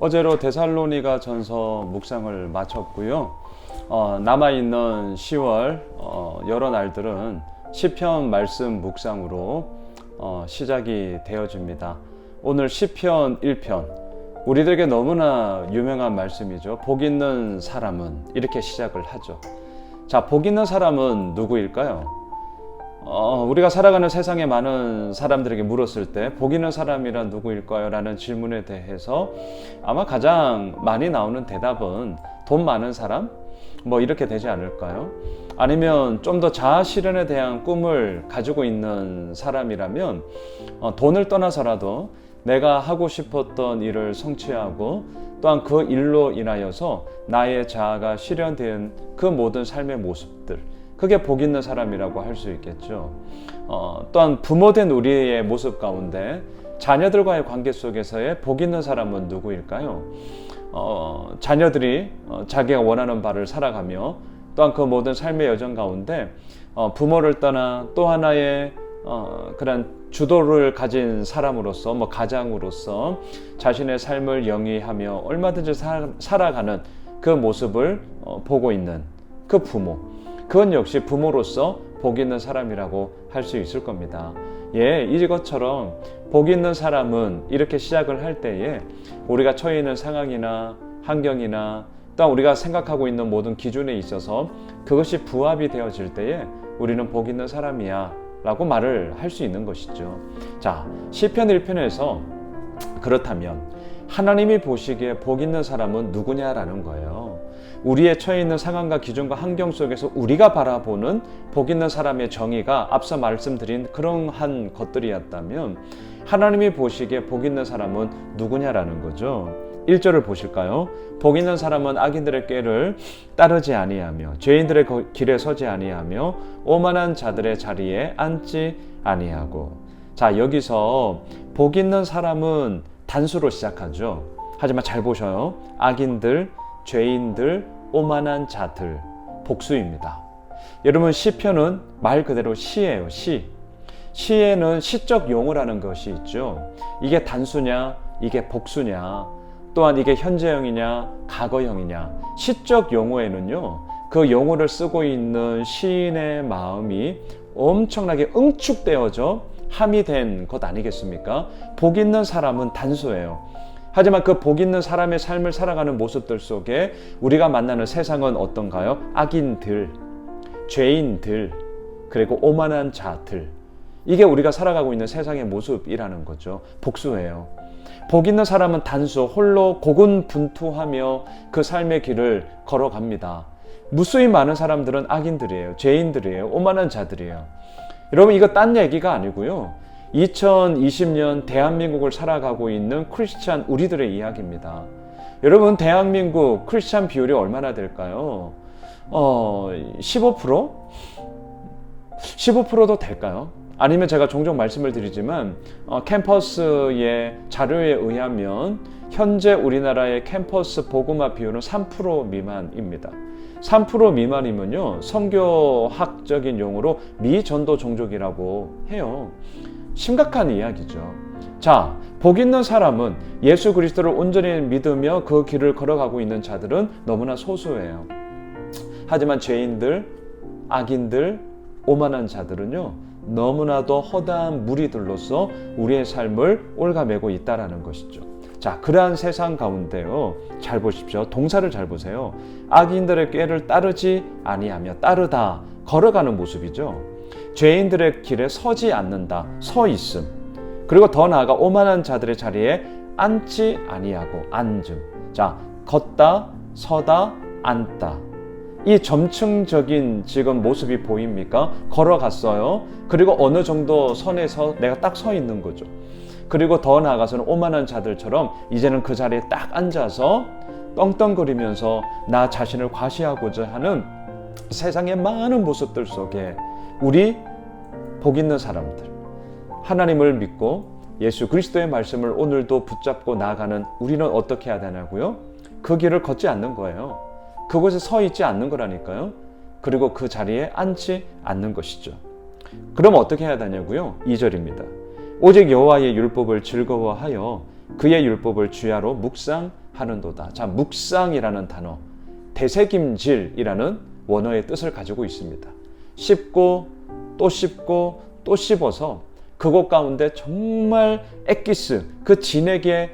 어제로 데살로니가 전서 묵상을 마쳤고요. 남아있는 10월 여러 날들은 시편 말씀 묵상으로 시작이 되어집니다. 오늘 시편 1편, 우리들에게 너무나 유명한 말씀이죠. 복 있는 사람은, 이렇게 시작을 하죠. 자, 복 있는 사람은 누구일까요? 우리가 살아가는 세상에 많은 사람들에게 물었을 때 복 있는 사람이란 누구일까요? 라는 질문에 대해서 아마 가장 많이 나오는 대답은 돈 많은 사람? 이렇게 되지 않을까요? 아니면 좀 더 자아 실현에 대한 꿈을 가지고 있는 사람이라면 돈을 떠나서라도 내가 하고 싶었던 일을 성취하고 또한 그 일로 인하여서 나의 자아가 실현된 그 모든 삶의 모습들, 그게 복 있는 사람이라고 할 수 있겠죠. 또한 부모된 우리의 모습 가운데 자녀들과의 관계 속에서의 복 있는 사람은 누구일까요? 자녀들이 자기가 원하는 바를 살아가며 또한 그 모든 삶의 여정 가운데 부모를 떠나 또 하나의 그런 주도를 가진 사람으로서 가장으로서 자신의 삶을 영위하며 얼마든지 살아가는 그 모습을 보고 있는 그 부모, 그건 역시 부모로서 복 있는 사람이라고 할 수 있을 겁니다. 이것처럼 복 있는 사람은 이렇게 시작을 할 때에 우리가 처해 있는 상황이나 환경이나 또한 우리가 생각하고 있는 모든 기준에 있어서 그것이 부합이 되어질 때에 우리는 복 있는 사람이야 라고 말을 할 수 있는 것이죠. 자, 시편 1편에서 그렇다면 하나님이 보시기에 복 있는 사람은 누구냐라는 거예요. 우리의 처해 있는 상황과 기준과 환경 속에서 우리가 바라보는 복 있는 사람의 정의가 앞서 말씀드린 그러한 것들이었다면 하나님이 보시기에 복 있는 사람은 누구냐라는 거죠. 1절을 보실까요? 복 있는 사람은 악인들의 꾀를 따르지 아니하며 죄인들의 길에 서지 아니하며 오만한 자들의 자리에 앉지 아니하고. 자, 여기서 복 있는 사람은 단수로 시작하죠. 하지만 잘 보셔요. 악인들, 죄인들, 오만한 자들, 복수입니다. 여러분, 시편은 말 그대로 시예요. 시에는 시적 용어라는 것이 있죠. 이게 단수냐, 이게 복수냐, 또한 이게 현재형이냐, 과거형이냐. 시적 용어에는요, 그 용어를 쓰고 있는 시인의 마음이 엄청나게 응축되어져 함이 된 것 아니겠습니까? 복 있는 사람은 단수예요. 하지만 그 복 있는 사람의 삶을 살아가는 모습들 속에 우리가 만나는 세상은 어떤가요? 악인들, 죄인들, 그리고 오만한 자들. 이게 우리가 살아가고 있는 세상의 모습이라는 거죠. 복수예요. 복 있는 사람은 단수, 홀로 고군분투하며 그 삶의 길을 걸어갑니다. 무수히 많은 사람들은 악인들이에요. 죄인들이에요. 오만한 자들이에요. 여러분, 이거 딴 얘기가 아니고요. 2020년 대한민국을 살아가고 있는 크리스찬 우리들의 이야기입니다. 여러분, 대한민국 크리스찬 비율이 얼마나 될까요? 15%? 15%도 될까요? 아니면 제가 종종 말씀을 드리지만 캠퍼스의 자료에 의하면 현재 우리나라의 캠퍼스 복음화 비율은 3% 미만입니다. 3% 미만이면요, 선교학적인 용어로 미전도 종족이라고 해요. 심각한 이야기죠. 자, 복 있는 사람은 예수 그리스도를 온전히 믿으며 그 길을 걸어가고 있는 자들은 너무나 소수예요. 하지만 죄인들, 악인들, 오만한 자들은요, 너무나도 허다한 무리들로서 우리의 삶을 옭아매고 있다라는 것이죠. 자, 그러한 세상 가운데요, 잘 보십시오. 동사를 잘 보세요. 악인들의 꾀를 따르지 아니하며, 따르다, 걸어가는 모습이죠. 죄인들의 길에 서지 않는다, 서 있음. 그리고 더 나아가 오만한 자들의 자리에 앉지 아니하고, 앉음. 자, 걷다, 서다, 앉다. 이 점층적인 지금 모습이 보입니까? 걸어갔어요. 그리고 어느 정도 선에서 내가 딱 서 있는 거죠. 그리고 더 나아가서는 오만한 자들처럼 이제는 그 자리에 딱 앉아서 떵떵거리면서 나 자신을 과시하고자 하는 세상의 많은 모습들 속에 우리 복 있는 사람들, 하나님을 믿고 예수 그리스도의 말씀을 오늘도 붙잡고 나아가는 우리는 어떻게 해야 되냐고요? 그 길을 걷지 않는 거예요. 그곳에 서 있지 않는 거라니까요. 그리고 그 자리에 앉지 않는 것이죠. 그럼 어떻게 해야 되냐고요? 2절입니다. 오직 여호와의 율법을 즐거워하여 그의 율법을 주야로 묵상하라 하는도다. 자, 묵상이라는 단어, 되새김질이라는 원어의 뜻을 가지고 있습니다. 씹고 또 씹고 또 씹어서 그것 가운데 정말 엑기스, 그 진액이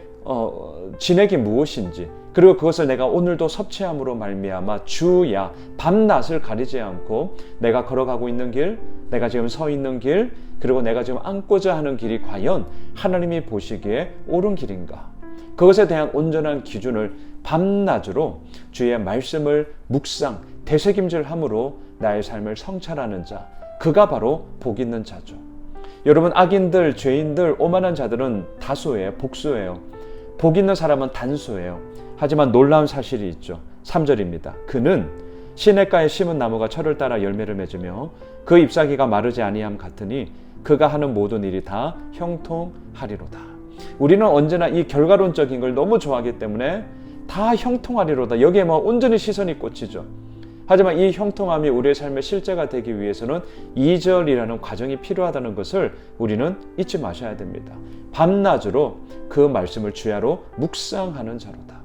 무엇인지, 그리고 그것을 내가 오늘도 섭취함으로 말미암아 주야 밤낮을 가리지 않고 내가 걸어가고 있는 길, 내가 지금 서 있는 길, 그리고 내가 지금 앉고자 하는 길이 과연 하나님이 보시기에 옳은 길인가, 그것에 대한 온전한 기준을 밤낮으로 주의 말씀을 묵상, 되새김질함으로 나의 삶을 성찰하는 자, 그가 바로 복 있는 자죠. 여러분, 악인들, 죄인들, 오만한 자들은 다수예요. 복수예요. 복 있는 사람은 단수예요. 하지만 놀라운 사실이 있죠. 3절입니다. 그는 시냇가에 심은 나무가 철을 따라 열매를 맺으며 그 잎사귀가 마르지 아니함 같으니 그가 하는 모든 일이 다 형통하리로다. 우리는 언제나 이 결과론적인 걸 너무 좋아하기 때문에 다 형통하리로다. 여기에 온전히 시선이 꽂히죠. 하지만 이 형통함이 우리의 삶의 실제가 되기 위해서는 2절이라는 과정이 필요하다는 것을 우리는 잊지 마셔야 됩니다. 밤낮으로 그 말씀을 주야로 묵상하는 자로다.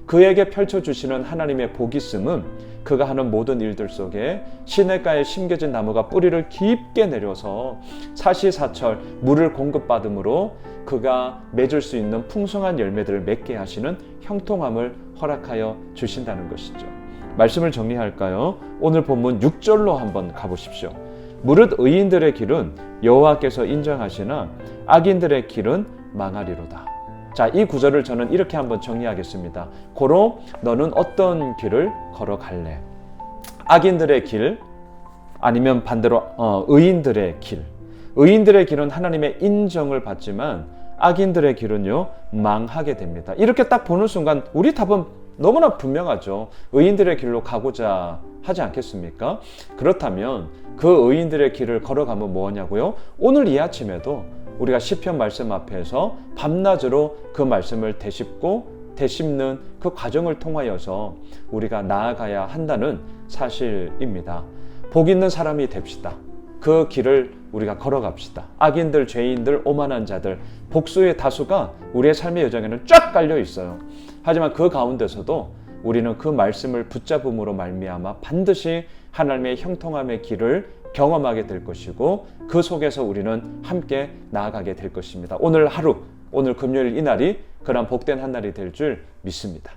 그에게 펼쳐주시는 하나님의 복 있음은 그가 하는 모든 일들 속에 시냇가에 심겨진 나무가 뿌리를 깊게 내려서 사시사철 물을 공급받음으로 그가 맺을 수 있는 풍성한 열매들을 맺게 하시는 형통함을 허락하여 주신다는 것이죠. 말씀을 정리할까요? 오늘 본문 6절로 한번 가보십시오. 무릇 의인들의 길은 여호와께서 인정하시나 악인들의 길은 망하리로다. 자, 이 구절을 저는 이렇게 한번 정리하겠습니다. 고로 너는 어떤 길을 걸어갈래? 악인들의 길, 아니면 반대로 의인들의 길. 의인들의 길은 하나님의 인정을 받지만 악인들의 길은요, 망하게 됩니다. 이렇게 딱 보는 순간 우리 답은 너무나 분명하죠. 의인들의 길로 가고자 하지 않겠습니까? 그렇다면 그 의인들의 길을 걸어가면 뭐냐고요? 오늘 이 아침에도 우리가 시편 말씀 앞에서 밤낮으로 그 말씀을 되씹는 그 과정을 통하여서 우리가 나아가야 한다는 사실입니다. 복 있는 사람이 됩시다. 그 길을 우리가 걸어갑시다. 악인들, 죄인들, 오만한 자들, 복수의 다수가 우리의 삶의 여정에는 쫙 깔려 있어요. 하지만 그 가운데서도 우리는 그 말씀을 붙잡음으로 말미암아 반드시 하나님의 형통함의 길을 경험하게 될 것이고 그 속에서 우리는 함께 나아가게 될 것입니다. 오늘 하루, 오늘 금요일 이날이 그런 복된 한 날이 될 줄 믿습니다.